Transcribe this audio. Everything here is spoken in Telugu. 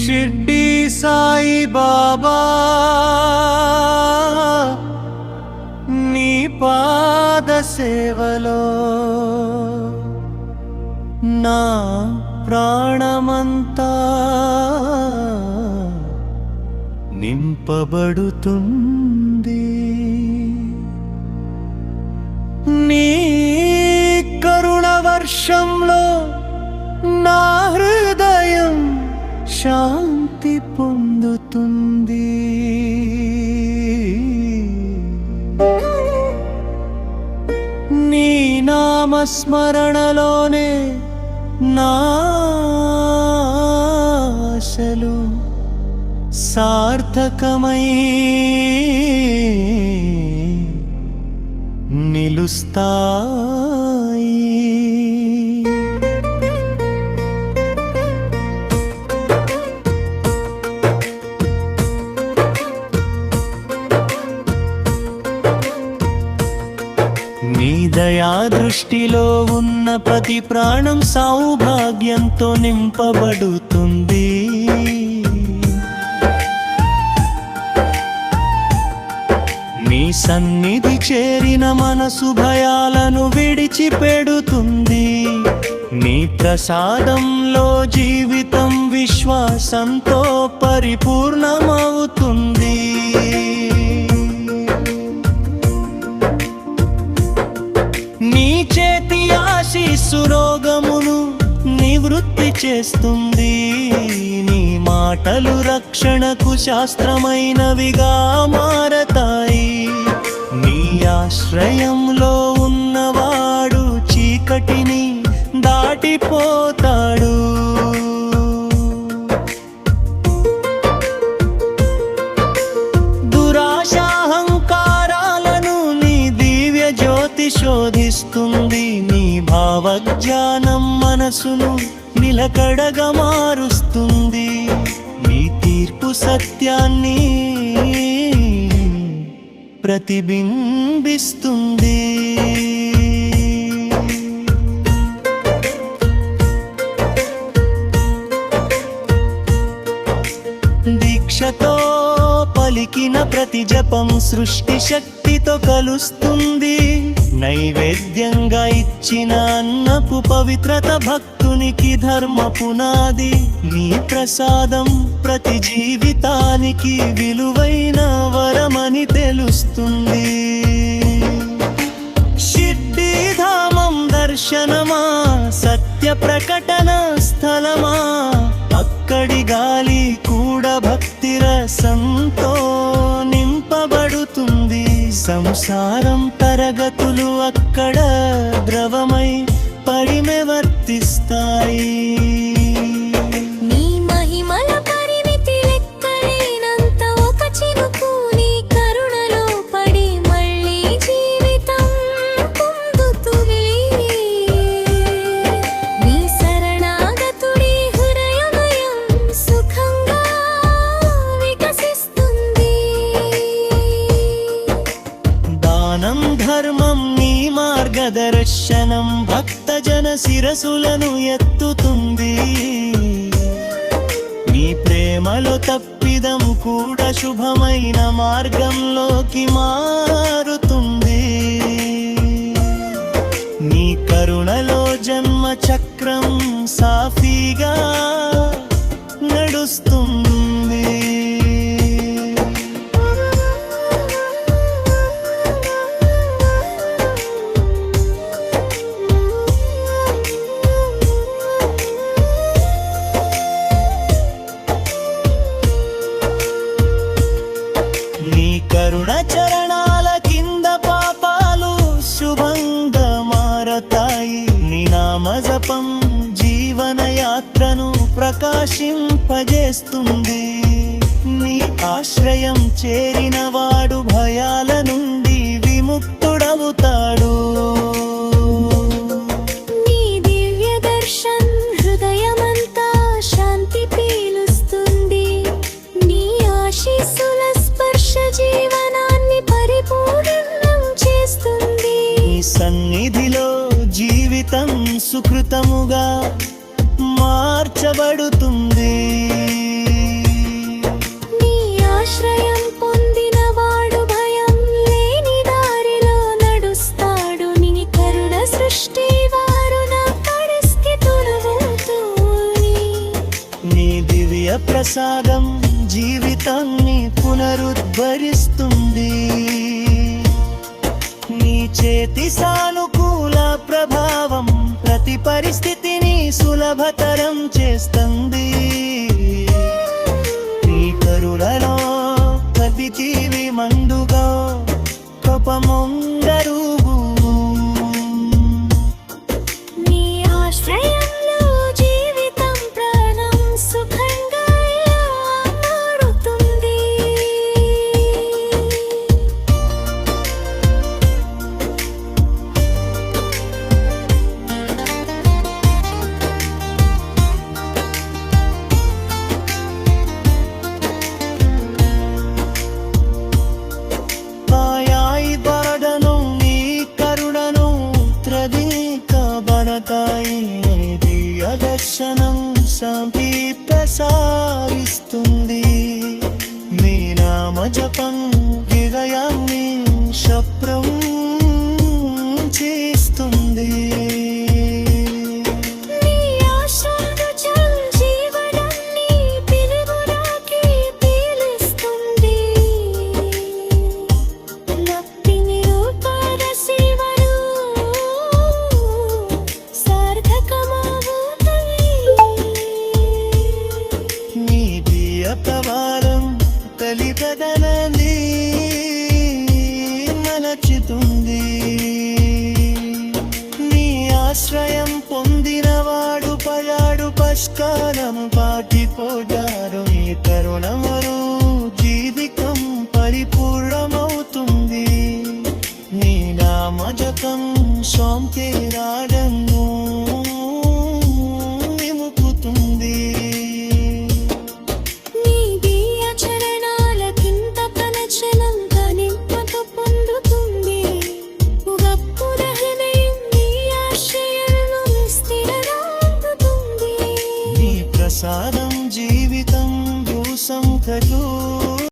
షిర్డీ సాయి బాబా నీ పాద సేవలో నా ప్రాణమంతా నింపబడుతుంది. నీ కరుణ వర్షంలో నా హృదయం శాంతి పొందుతుంది. నీ నామస్మరణలోనే నా ఆశలు సార్థకమై నిలుస్తాయి. నీ దయా దృష్టిలో ఉన్న ప్రతి ప్రాణం సౌభాగ్యంతో నింపబడుతుంది. నీ సన్నిధి చేరిన మనసు భయాలను విడిచిపెడుతుంది. నీ ప్రసాదంలో జీవితం విశ్వాసంతో పరిపూర్ణమవుతుంది. నీ చేతి ఆశీస్సు రోగమును నివృత్తి చేస్తుంది. నీ మాటలు రక్షణకు శాస్త్రమైనవిగా మారతాయి. నీ ఆశ్రయంలో ఉన్నవాడు చీకటిని దాటిపోతాడు. దురాశాహంకారాలను నీ దివ్య జ్యోతి శోధిస్తుంది. నీ భావజ్ఞానం మనసును నిలకడగా మారుస్తుంది. నీ తీర్పు సత్యాన్ని ప్రతిబింబిస్తుంది. దీక్షతో పలికిన ప్రతి జపం సృష్టి శక్తితో కలుస్తుంది. నైవేద్యంగా ఇచ్చిన అన్నపు పవిత్రత భక్తునికి ధర్మ పునాది. నీ ప్రసాదం ప్రతి జీవితానికి విలువైన వరమని తెలుస్తుంది. షిర్డీ ధామం దర్శనమా సత్య ప్రకటన స్థలమా, అక్కడి గాలి కూడా భక్తి రసంతో నింపబడుతుంది. సంసారం తరగతులు అక్కడ ద్రవమై పరిమె వర్తిస్తాయి. నీ మహిమల పరిమితి లెక్కలేనంత ఒక చినుకు నీ కరుణలో పడి మళ్ళీ జీవితం పొందుతుంది. నీ శరణాగతుడి హృదయమయం సుఖంగా వికసిస్తుంది. దానం ధర్మం నీ మార్గదర్శనం భక్తజన శిరసులను ఎత్తుతుంది. నీ ప్రేమలో తప్పిదం కూడా శుభమైన మార్గంలోకి మారుతుంది. నీ కరుణలో జన్మ చక్రం సాఫీగా నడుస్తుంది. నీ కరుణ చరణాల కింద పాపాలు శుభంగా మారతాయి. నీ నామ జపం జీవన యాత్రను ప్రకాశింపజేస్తుంది. నీ ఆశ్రయం చేరిన వాడు భయాల నుండి విముక్తుడవుతాడు. నీ దివ్య దర్శన్ హృదయమంతా శాంతి పీలుస్తుంది. నీ ఆశీస్సుల స్పర్శ జీవనాన్ని పరిపూర్ణం చేస్తుంది. నీ సన్నిధిలో జీవితం సుకృతముగా మార్చబడుతుంది. ప్రసాదం జీవితాన్ని పునరుద్ధరిస్తుంది నీ చేతి సానుకూల ప్రభావం ప్రతి పరిస్థితిని సులభతరం చేస్తుంది నీ కరుణలో ప్రతి జీవి మండుగా కృపముందరు నీ ఆశ్రయంలో జీవితం ప్రాణం సుఖంగా మారుతుంది మాయాయి బడను నీ కరుణను త్రదీకబడతాయి దివ్య దర్శనం శాంతి ప్రసారిస్తుంది నీ నామ జపం హృదయాన్ని శుభ్రం చేస్తుంది నీ ఆశీర్వచం జీవనాన్ని పిలుపురాకి పీలుస్తుంది భక్తిని రూపాల సేవలు సార్థకమవుతాయి నీ దివ్య ప్రవారం కలిపదనాన్ని మలచుతుంది నీ ఆశ్రయం పొందినవాడు పయాడు పష్కారం పాటిపోయారు నీ కరుణమరు జీవితం పరిపూర్ణమవుతుంది నీ నామ జపం శాంతి రాగం